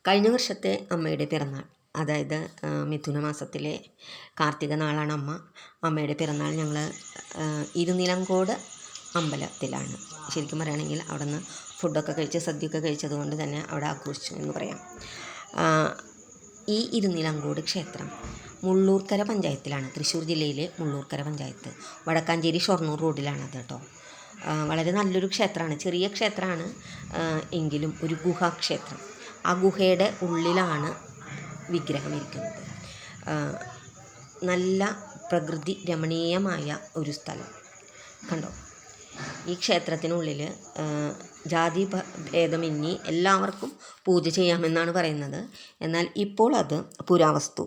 കഴിഞ്ഞ വർഷത്തെ അമ്മയുടെ പിറന്നാൾ, അതായത് മിഥുന മാസത്തിലെ കാർത്തിക നാളാണ് അമ്മയുടെ പിറന്നാൾ ഞങ്ങൾ ഇരുനിലങ്കോട് അമ്പലത്തിലാണ്. ശരിക്കും പറയുകയാണെങ്കിൽ അവിടെ നിന്ന് ഫുഡൊക്കെ കഴിച്ച് സദ്യയൊക്കെ കഴിച്ചതുകൊണ്ട് തന്നെ അവിടെ ആഘോഷിച്ചു എന്ന് പറയാം. ഈ ഇരുനിലങ്കോട് ക്ഷേത്രം മുള്ളൂർക്കര പഞ്ചായത്തിലാണ്, തൃശ്ശൂർ ജില്ലയിലെ മുള്ളൂർക്കര പഞ്ചായത്ത്, വടക്കാഞ്ചേരി ഷൊർണൂർ റോഡിലാണത് കേട്ടോ. വളരെ നല്ലൊരു ക്ഷേത്രമാണ്, ചെറിയ ക്ഷേത്രമാണ് എങ്കിലും ഒരു ഗുഹാക്ഷേത്രം. ആ ഗുഹയുടെ ഉള്ളിലാണ് വിഗ്രഹം ഇരിക്കുന്നത്. നല്ല പ്രകൃതി രമണീയമായ ഒരു സ്ഥലം കണ്ടോ. ഈ ക്ഷേത്രത്തിനുള്ളിൽ ജാതി ഭേദമന്യേ എല്ലാവർക്കും പൂജ ചെയ്യാമെന്നാണ് പറയുന്നത്. എന്നാൽ ഇപ്പോൾ അത് പുരാവസ്തു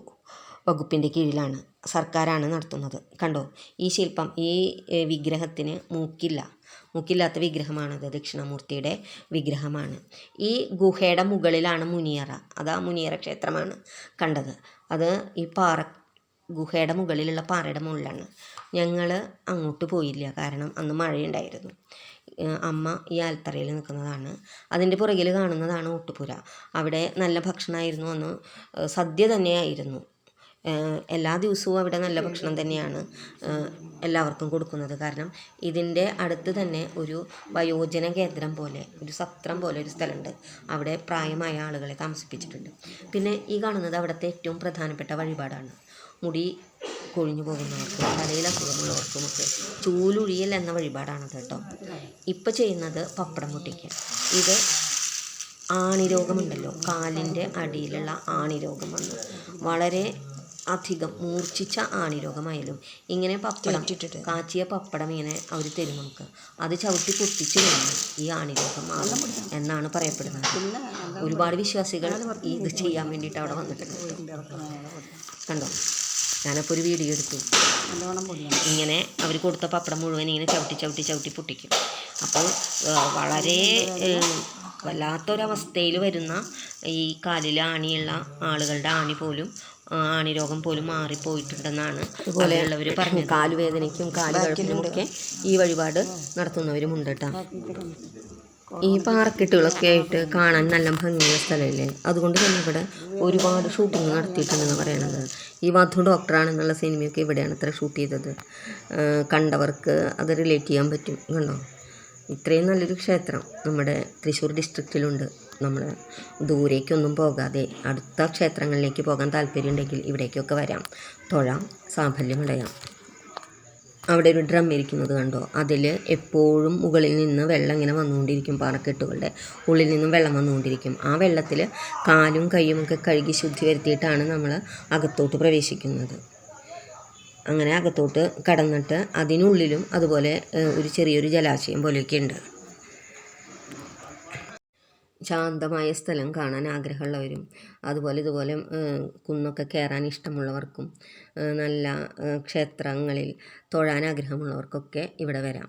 വകുപ്പിൻ്റെ കീഴിലാണ്, സർക്കാരാണ് നടത്തുന്നത്. കണ്ടോ, ഈ ശില്പം, ഈ വിഗ്രഹത്തിന് മൂക്കില്ലാത്ത വിഗ്രഹമാണത്, ദക്ഷിണാമൂർത്തിയുടെ വിഗ്രഹമാണ്. ഈ ഗുഹയുടെ മുകളിലാണ് മുനിയറ, അത് ആ മുനിയറ ക്ഷേത്രമാണ് കണ്ടത്. അത് ഈ ഗുഹയുടെ മുകളിലുള്ള പാറയുടെ മുകളിലാണ്. ഞങ്ങൾ അങ്ങോട്ട് പോയില്ല, കാരണം അന്ന് മഴയുണ്ടായിരുന്നു. അമ്മ ഈ ആൽത്തറയിൽ നിൽക്കുന്നതാണ്. അതിൻ്റെ പുറകിൽ കാണുന്നതാണ് ഊട്ടുപുര. അവിടെ നല്ല ഭക്ഷണമായിരുന്നു, അന്ന് സദ്യ തന്നെയായിരുന്നു. എല്ലാ ദിവസവും അവിടെ നല്ല ഭക്ഷണം തന്നെയാണ് എല്ലാവർക്കും കൊടുക്കുന്നത്. കാരണം ഇതിൻ്റെ അടുത്ത് തന്നെ ഒരു വയോജന കേന്ദ്രം പോലെ, ഒരു സത്രം പോലെ ഒരു സ്ഥലമുണ്ട്. അവിടെ പ്രായമായ ആളുകളെ താമസിപ്പിച്ചിട്ടുണ്ട്. പിന്നെ ഈ കാണുന്നത് അവിടുത്തെ ഏറ്റവും പ്രധാനപ്പെട്ട വഴിപാടാണ്. മുടി കൊഴിഞ്ഞു പോകുന്നവർക്കും തലയിൽ അസുഖമുള്ളവർക്കുമൊക്കെ ചൂലുഴിയൽ എന്ന വഴിപാടാണത് കേട്ടോ. ഇപ്പം ചെയ്യുന്നത് പപ്പടം പൊട്ടിക്കുക. ഇത് ആണിരോഗമുണ്ടല്ലോ, കാലിൻ്റെ അടിയിലുള്ള ആണിരോഗം വന്നു വളരെ അധികം മൂർച്ഛിച്ച ആണിരോഗമായാലും ഇങ്ങനെ പപ്പടം കാച്ചിയ പപ്പടം ഇങ്ങനെ അവർ തരും നമുക്ക്. അത് ചവിട്ടി പൊട്ടിച്ച് കഴിഞ്ഞാൽ ഈ ആണിരോഗം മാറും എന്നാണ് പറയപ്പെടുന്നത്. ഒരുപാട് വിശ്വാസികൾ ഇത് ചെയ്യാൻ വേണ്ടിയിട്ട് അവിടെ വന്നിട്ടുണ്ട്. കണ്ടോ, ഞാനപ്പോൾ ഒരു വീഡിയോ എടുത്തു. ഇങ്ങനെ അവർ കൊടുത്ത പപ്പടം മുഴുവൻ ഇങ്ങനെ ചവിട്ടി പൊട്ടിക്കും. അപ്പോൾ വളരെ വല്ലാത്തൊരവസ്ഥയിൽ വരുന്ന ഈ കാലിൽ ആണിയുള്ള ആളുകളുടെ ആണിരോഗം പോലും മാറിപ്പോയിട്ടുണ്ടെന്നാണ് അതുപോലെയുള്ളവർ പറഞ്ഞു. കാലുവേദനയ്ക്കും കാലുകഴപ്പിനുമൊക്കെ ഈ വഴിപാട് നടത്തുന്നവരുമുണ്ട് കേട്ടോ. ഈ പാറക്കെട്ടുകളൊക്കെ ആയിട്ട് കാണാൻ നല്ല ഭംഗിയുള്ള സ്ഥലമില്ലേ, അതുകൊണ്ട് തന്നെ ഇവിടെ ഒരുപാട് ഷൂട്ടിങ് നടത്തിയിട്ടുണ്ടെന്ന് പറയണത്. ഈ വധു ഡോക്ടറാണെന്നുള്ള സിനിമയൊക്കെ ഇവിടെയാണ് അത്ര ഷൂട്ട് ചെയ്തത്. കണ്ടവർക്ക് അത് റിലേറ്റ് ചെയ്യാൻ പറ്റും. കണ്ടോ, ഇത്രയും നല്ലൊരു ക്ഷേത്രം നമ്മുടെ തൃശ്ശൂർ ഡിസ്ട്രിക്റ്റിലുണ്ട്. നമ്മൾ ദൂരേക്കൊന്നും പോകാതെ അടുത്ത ക്ഷേത്രങ്ങളിലേക്ക് പോകാൻ താല്പര്യമുണ്ടെങ്കിൽ ഇവിടേക്കൊക്കെ വരാം, തൊഴാം, സാഫല്യമടയാം. അവിടെ ഒരു ഡ്രം ഇരിക്കുന്നത് കണ്ടോ, അതിൽ എപ്പോഴും മുകളിൽ നിന്ന് വെള്ളം ഇങ്ങനെ വന്നുകൊണ്ടിരിക്കും. പാറക്കെട്ടുകളുടെ ഉള്ളിൽ നിന്നും വെള്ളം വന്നുകൊണ്ടിരിക്കും. ആ വെള്ളത്തിൽ കാലും കൈയുമൊക്കെ കഴുകി ശുദ്ധി വരുത്തിയിട്ടാണ് നമ്മൾ അകത്തോട്ട് പ്രവേശിക്കുന്നത്. അങ്ങനെ അകത്തോട്ട് കടന്നിട്ട് അതിനുള്ളിലും അതുപോലെ ഒരു ചെറിയൊരു ജലാശയം പോലെയൊക്കെ ഉണ്ട്. ശാന്തമായ സ്ഥലം കാണാൻ ആഗ്രഹമുള്ളവരും അതുപോലെ ഇതുപോലെ കുന്നൊക്കെ കയറാൻ ഇഷ്ടമുള്ളവർക്കും നല്ല ക്ഷേത്രങ്ങളിൽ തൊഴാൻ ആഗ്രഹമുള്ളവർക്കൊക്കെ ഇവിടെ വരാം.